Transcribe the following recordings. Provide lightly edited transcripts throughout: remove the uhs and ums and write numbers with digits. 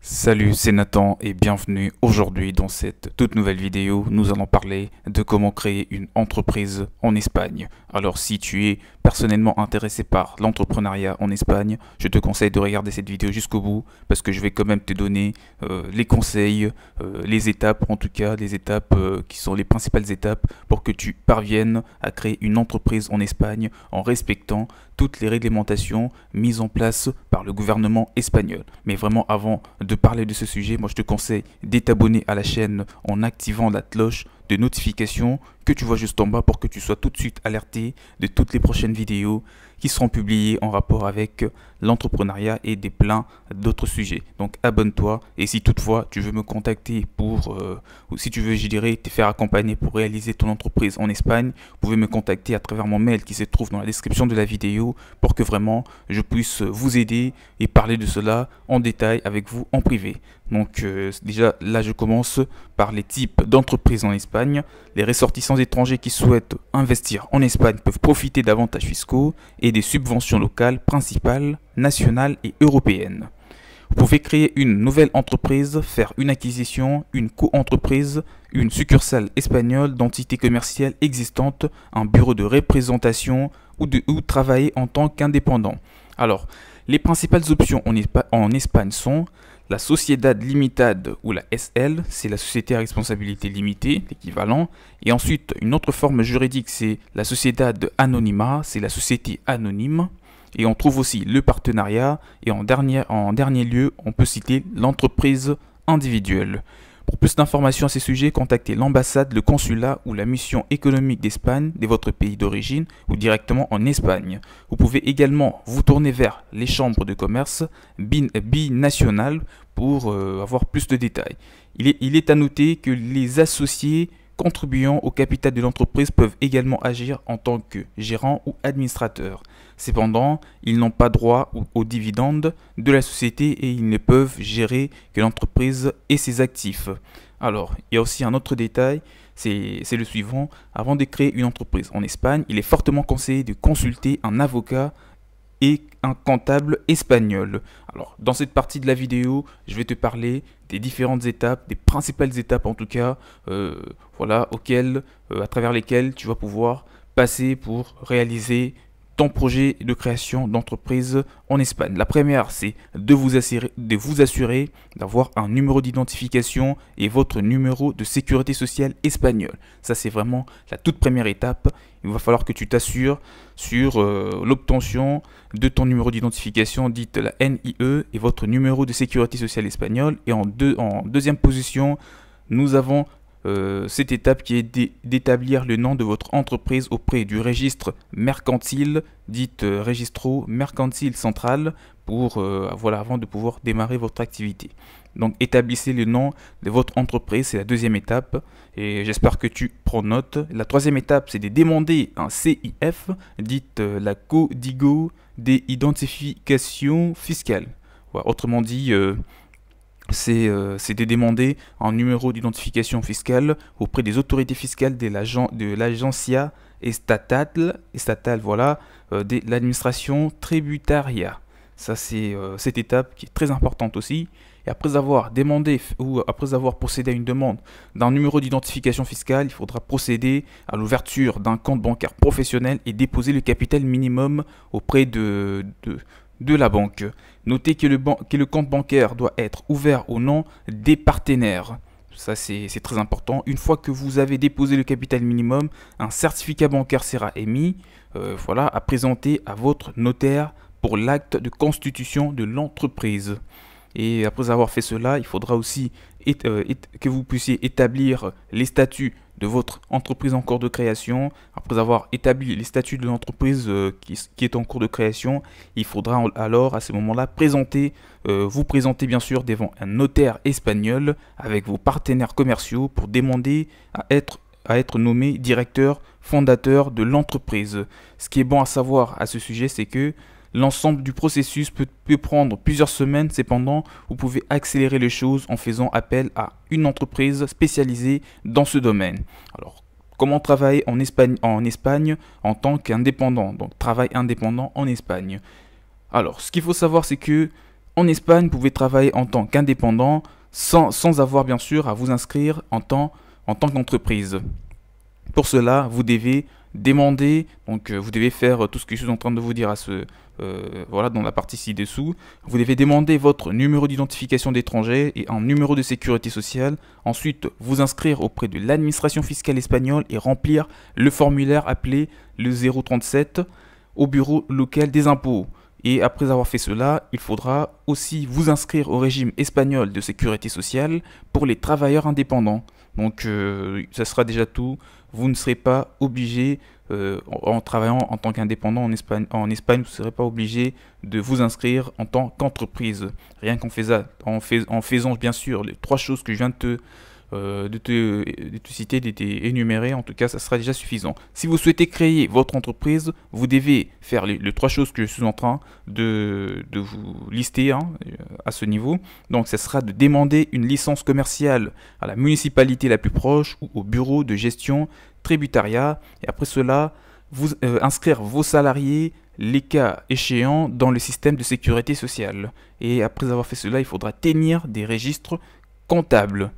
Salut, c'est Nathan et bienvenue. Aujourd'hui dans cette toute nouvelle vidéo, nous allons parler de comment créer une entreprise en Espagne. Alors si tu es personnellement intéressé par l'entrepreneuriat en Espagne, je te conseille de regarder cette vidéo jusqu'au bout parce que je vais quand même te donner les conseils, les étapes, en tout cas les étapes qui sont les principales étapes pour que tu parviennes à créer une entreprise en Espagne en respectant toutes les réglementations mises en place par le gouvernement espagnol. Mais vraiment avant de parler de ce sujet, moi je te conseille de t'abonner à la chaîne en activant la cloche de notification que tu vois juste en bas pour que tu sois tout de suite alerté de toutes les prochaines vidéos qui seront publiées en rapport avec l'entrepreneuriat et des plein d'autres sujets. Donc abonne-toi et si toutefois tu veux me contacter pour, ou si tu veux je dirais te faire accompagner pour réaliser ton entreprise en Espagne, vous pouvez me contacter à travers mon mail qui se trouve dans la description de la vidéo pour que vraiment je puisse vous aider et parler de cela en détail avec vous en privé. Donc déjà là je commence par les types d'entreprises en Espagne. Les ressortissants étrangers qui souhaitent investir en Espagne peuvent profiter d'avantages fiscaux et des subventions locales, principales, nationales et européennes. Vous pouvez créer une nouvelle entreprise, faire une acquisition, une co-entreprise, une succursale espagnole d'entité commerciale existante, un bureau de représentation ou travailler en tant qu'indépendant. Alors, les principales options en Espagne sont la Sociedad Limitada ou la SL, c'est la société à responsabilité limitée, l'équivalent. Et ensuite, une autre forme juridique, c'est la Sociedad Anónima, c'est la société anonyme. Et on trouve aussi le partenariat. Et en dernier lieu, on peut citer l'entreprise individuelle. Pour plus d'informations à ces sujets, contactez l'ambassade, le consulat ou la mission économique d'Espagne de votre pays d'origine ou directement en Espagne. Vous pouvez également vous tourner vers les chambres de commerce binationales pour avoir plus de détails. Il est à noter que les associés contribuant au capital de l'entreprise peuvent également agir en tant que gérant ou administrateur. Cependant, ils n'ont pas droit aux dividendes de la société et ils ne peuvent gérer que l'entreprise et ses actifs. Alors, il y a aussi un autre détail, c'est le suivant. Avant de créer une entreprise en Espagne, il est fortement conseillé de consulter un avocat et un comptable espagnol. Alors, dans cette partie de la vidéo, je vais te parler des différentes étapes, des principales étapes en tout cas, voilà, à travers lesquelles tu vas pouvoir passer pour réaliser ton projet de création d'entreprise en Espagne. La première, c'est de vous assurer d'avoir un numéro d'identification et votre numéro de sécurité sociale espagnol. Ça, c'est vraiment la toute première étape. Il va falloir que tu t'assures sur l'obtention de ton numéro d'identification, dite la NIE, et votre numéro de sécurité sociale espagnol. Et en deuxième position, nous avons cette étape qui est d'établir le nom de votre entreprise auprès du registre mercantile, dite Registro Mercantile Central, pour voilà, avant de pouvoir démarrer votre activité. Donc établissez le nom de votre entreprise, c'est la deuxième étape, et j'espère que tu prends note. La troisième étape, c'est de demander un CIF, dite la Código de Identificación Fiscal. Voilà, autrement dit, c'est de demander un numéro d'identification fiscale auprès des autorités fiscales de l'Agencia Estatal, voilà, de l'administration tributaria. Ça, c'est cette étape qui est très importante aussi. Et après avoir demandé ou après avoir procédé à une demande d'un numéro d'identification fiscale, il faudra procéder à l'ouverture d'un compte bancaire professionnel et déposer le capital minimum auprès de la banque. Notez que le compte bancaire doit être ouvert au nom des partenaires. Ça, c'est très important. Une fois que vous avez déposé le capital minimum, un certificat bancaire sera émis, voilà, à présenter à votre notaire pour l'acte de constitution de l'entreprise. Et après avoir fait cela, il faudra aussi que vous puissiez établir les statuts de votre entreprise en cours de création. Après avoir établi les statuts de l'entreprise qui est en cours de création, il faudra alors à ce moment-là vous présenter bien sûr devant un notaire espagnol avec vos partenaires commerciaux pour demander à être nommé directeur fondateur de l'entreprise. Ce qui est bon à savoir à ce sujet, c'est que l'ensemble du processus peut prendre plusieurs semaines, cependant, vous pouvez accélérer les choses en faisant appel à une entreprise spécialisée dans ce domaine. Alors, comment travailler en Espagne en tant qu'indépendant? Donc, travail indépendant en Espagne. Alors, ce qu'il faut savoir, c'est que En Espagne, vous pouvez travailler en tant qu'indépendant sans avoir bien sûr à vous inscrire en tant qu'entreprise. Pour cela, vous devez demander, donc vous devez faire tout ce que je suis en train de vous dire à voilà, dans la partie ci-dessous. Vous devez demander votre numéro d'identification d'étranger et un numéro de sécurité sociale. Ensuite, vous inscrire auprès de l'administration fiscale espagnole et remplir le formulaire appelé le 037 au bureau local des impôts. Et après avoir fait cela, il faudra aussi vous inscrire au régime espagnol de sécurité sociale pour les travailleurs indépendants. Donc ça sera déjà tout. Vous ne serez pas obligé, en travaillant en tant qu'indépendant en Espagne, vous ne serez pas obligé de vous inscrire en tant qu'entreprise. Rien qu'en faisant bien sûr les 3 choses que je viens de te citer, de t'énumérer, en tout cas, ça sera déjà suffisant. Si vous souhaitez créer votre entreprise, vous devez faire les 3 choses que je suis en train de vous lister à ce niveau. Donc, ça sera de demander une licence commerciale à la municipalité la plus proche ou au bureau de gestion tributaria. Et après cela, vous inscrire vos salariés, les cas échéants, dans le système de sécurité sociale. Et après avoir fait cela, il faudra tenir des registres comptables.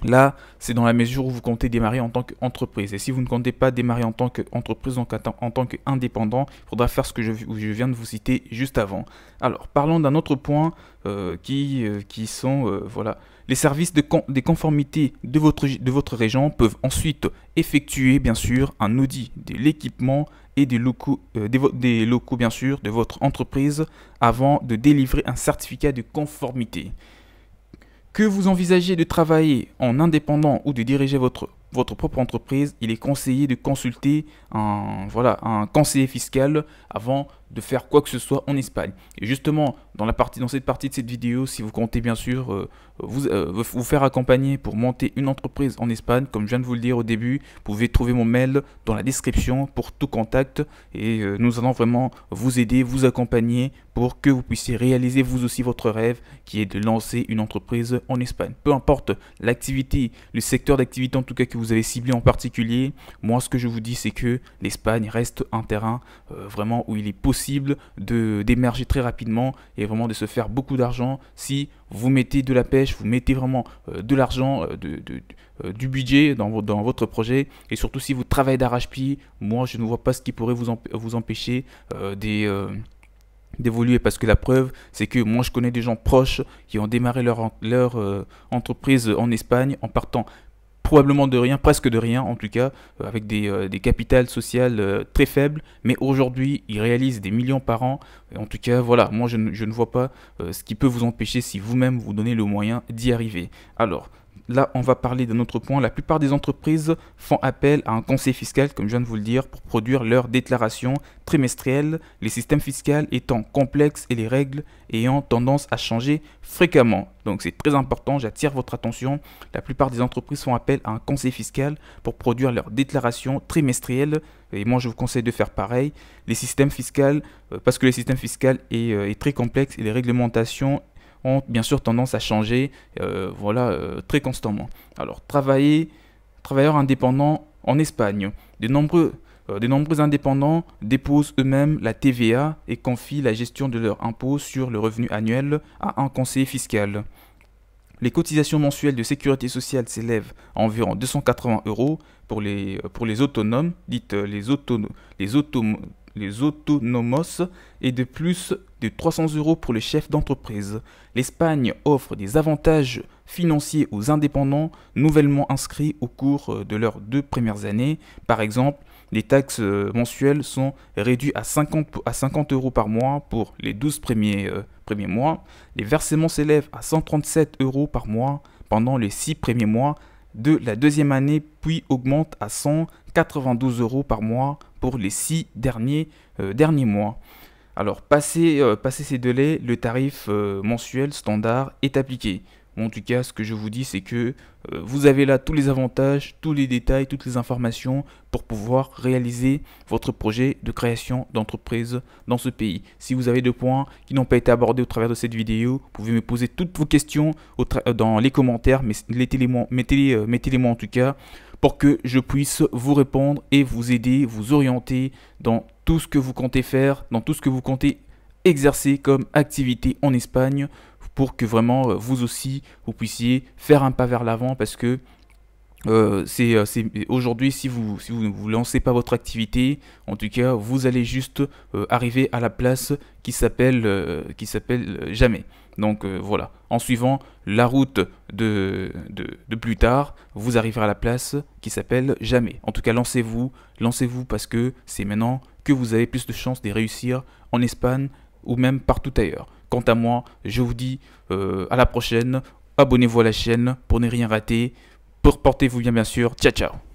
Là, c'est dans la mesure où vous comptez démarrer en tant qu'entreprise. Et si vous ne comptez pas démarrer en tant qu'entreprise, donc en tant qu'indépendant, il faudra faire ce que je viens de vous citer juste avant. Alors, parlons d'un autre point qui sont voilà, les services des conformités de votre région peuvent ensuite effectuer, bien sûr, un audit de l'équipement et des locaux bien sûr, de votre entreprise avant de délivrer un certificat de conformité. Que vous envisagez de travailler en indépendant ou de diriger votre propre entreprise, il est conseillé de consulter un conseiller fiscal avant de faire quoi que ce soit en Espagne. Et justement, dans cette partie de cette vidéo, si vous comptez bien sûr vous faire accompagner pour monter une entreprise en Espagne, comme je viens de vous le dire au début, vous pouvez trouver mon mail dans la description pour tout contact et nous allons vraiment vous aider, vous accompagner pour que vous puissiez réaliser vous aussi votre rêve qui est de lancer une entreprise en Espagne. Peu importe l'activité, le secteur d'activité en tout cas que vous avez ciblé en particulier, moi ce que je vous dis c'est que l'Espagne reste un terrain vraiment où il est possible d'émerger très rapidement et vraiment de se faire beaucoup d'argent si vous mettez de la pêche, vous mettez vraiment de l'argent, du budget dans votre projet et surtout si vous travaillez d'arrache-pied, moi je ne vois pas ce qui pourrait vous empêcher d'évoluer parce que la preuve c'est que moi je connais des gens proches qui ont démarré leur entreprise en Espagne en partant probablement de rien, presque de rien en tout cas, avec des capitales sociales très faibles, mais aujourd'hui ils réalisent des millions par an. Et en tout cas voilà, moi je ne vois pas ce qui peut vous empêcher si vous-même vous donnez le moyen d'y arriver. Alors là on va parler d'un autre point. La plupart des entreprises font appel à un conseiller fiscal, comme je viens de vous le dire, pour produire leurs déclarations trimestrielles, les systèmes fiscaux étant complexes et les règles ayant tendance à changer fréquemment. Donc c'est très important, j'attire votre attention. La plupart des entreprises font appel à un conseiller fiscal pour produire leurs déclarations trimestrielles et moi je vous conseille de faire pareil. Les systèmes fiscaux, parce que le système fiscal est très complexe et les réglementations ont bien sûr tendance à changer très constamment. Alors travailleurs indépendants en Espagne, de nombreux indépendants déposent eux-mêmes la TVA et confient la gestion de leur impôt sur le revenu annuel à un conseiller fiscal. Les cotisations mensuelles de sécurité sociale s'élèvent à environ 280 € pour les autonomes, dites les autonomos, et de plus de 300 € pour les chefs d'entreprise. L'Espagne offre des avantages financiers aux indépendants nouvellement inscrits au cours de leurs 2 premières années. Par exemple, les taxes mensuelles sont réduites à 50 € par mois pour les 12 premiers mois. Les versements s'élèvent à 137 € par mois pendant les 6 premiers mois de la deuxième année, puis augmentent à 192 € par mois pour les 6 derniers mois. Alors, passé ces délais, le tarif mensuel standard est appliqué. En tout cas, ce que je vous dis, c'est que vous avez là tous les avantages, tous les détails, toutes les informations pour pouvoir réaliser votre projet de création d'entreprise dans ce pays. Si vous avez des points qui n'ont pas été abordés au travers de cette vidéo, vous pouvez me poser toutes vos questions dans les commentaires, mais mettez-les-moi en tout cas pour que je puisse vous répondre et vous aider, vous orienter dans tout ce que vous comptez faire, dans tout ce que vous comptez exercer comme activité en Espagne pour que vraiment vous aussi vous puissiez faire un pas vers l'avant parce que aujourd'hui si vous ne vous lancez pas votre activité, en tout cas vous allez juste arriver à la place qui s'appelle jamais. Donc voilà, en suivant la route de plus tard, vous arriverez à la place qui s'appelle jamais. En tout cas lancez-vous, lancez-vous parce que c'est maintenant que vous avez plus de chances de réussir en Espagne ou même partout ailleurs. Quant à moi, je vous dis à la prochaine, abonnez-vous à la chaîne pour ne rien rater. Portez-vous bien sûr, ciao ciao.